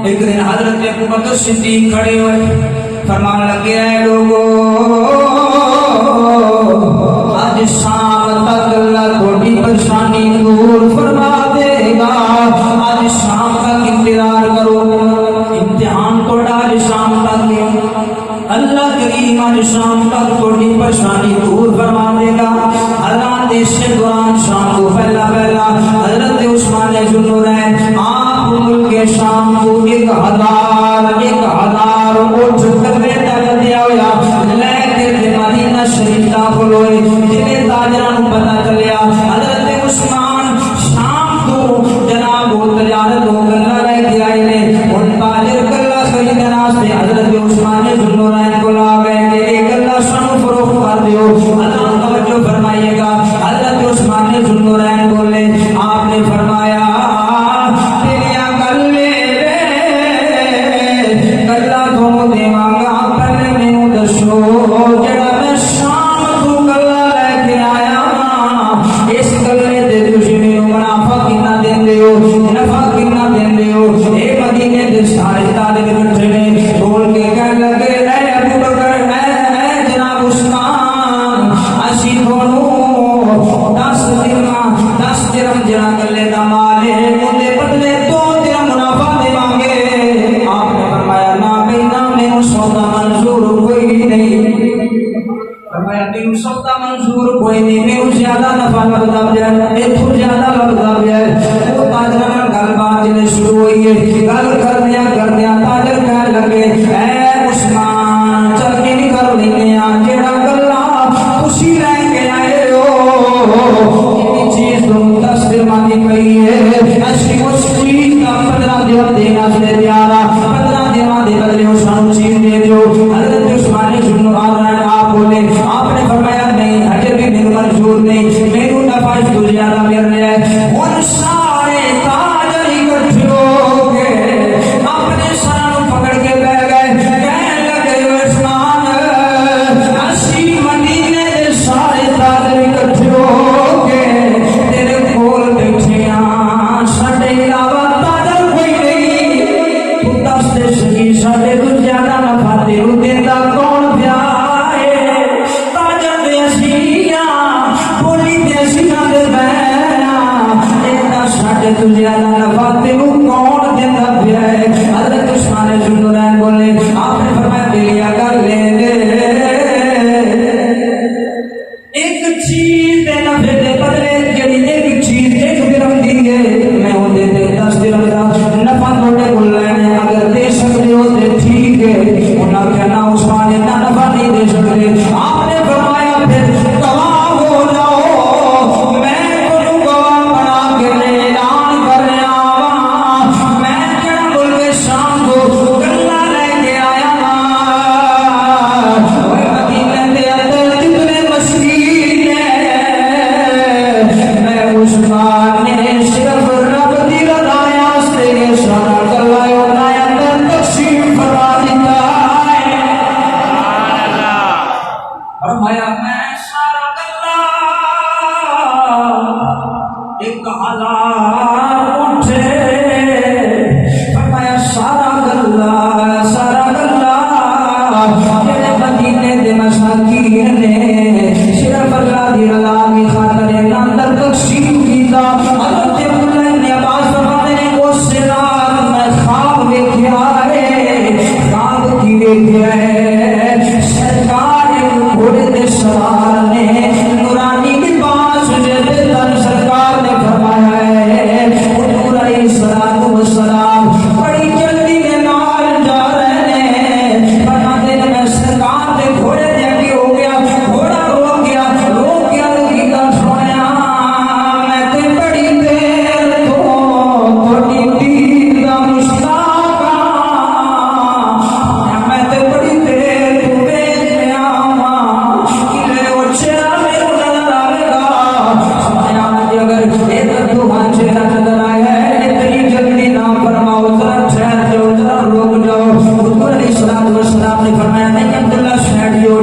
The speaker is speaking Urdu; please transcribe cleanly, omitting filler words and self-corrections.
ایک دن حضرت ابو بکر صدیق کھڑے ہوئے فرمان لگے اے لوگوں آج شام تک اللہ تھوڑی پریشانی دور فرما دے گا. آج شام تک انتظار کرو, امتحان توڑا آج شام تک اللہ کریم آج شام تک تھوڑی پریشانی دور فرما دے گا. اللہ دیش کے دوران شام کو پہلا حضرت عثمان ذوالنورین آپ ملک شام کو 1000 اٹھ کرنے تک دیا ہوا لے کے مدینہ شریف داخل ہوئے. جنہیں تاجران پتہ چلیا حضرت عثمان شام کو جناب وہ تجارت ہو گلہ لے کے آئے نے ان تاجر گلہ خریدنے واسطے حضرت عثمان ذوالنورین کو لا گئے کہ ایک گلہ سانو فروخت کر دیو. اللہ توجہ فرمائیے گا حضرت عثمان ذوالنورین بولے آپ نے فرمایا منظور کوئی نہیں, میں اس زیادہ نفع لگتا جائے ایتھو زیادہ لگتا جائے. وہ تاجر گل بات جنے شروع ہوئی ہے گل کردیا تاجر کہنے لگے اے عثمان چل کے نہیں کر لینے جیڑا گلا تسی لے کے آئے ہو اتنی چیز تم 10 درہم پئی ہے اسی اس چیز کا 15 درہم دینا سے تیار 15 درہم دے بدلے اس کو چیز دے دیو. حضرت عثمان ذوالنورین آپ بولے آپ نے فرمایا نہیں اجر بھی میرے منظور نہیں, میرے نفع تو زیادہ مل رہا ہے. ان سارے تاجر اکٹھے ہو کے اپنے سروں پکڑ کے بیٹھ گئے کہنے لگے عثمان اسی مدینے کے سارے تاجر اکٹھے ہو کے تیرے کول بیٹھے ہیں, ساڈے علاوہ تاجر کوئی نہیں, تو دس دے سکی ساڈے تو زیادہ نفع تینوں دیندا کون پیا تجھے اللہ نفع تینوں کون دیتا پیا ہے. حضرت عثمان ذوالنورین بولے آپ نے فرمایا دلیا کر لے ایک چیز دے نفع دے بدلے جڑی ایک چیز 1 درہم دی ہے میں وہ دے 10 درہم دا نفع تھوڑے کو لینے اگر دے سکتے ہو تے ٹھیک ہے. انہاں کہنا عثمان اتنا نفع نہیں دے سکتے. آپ نے فرمایا پھر گواہ ہو جاؤ میں کو گواہ بنا کے لے فرمایا نہیں عبداللہ سیڈ جو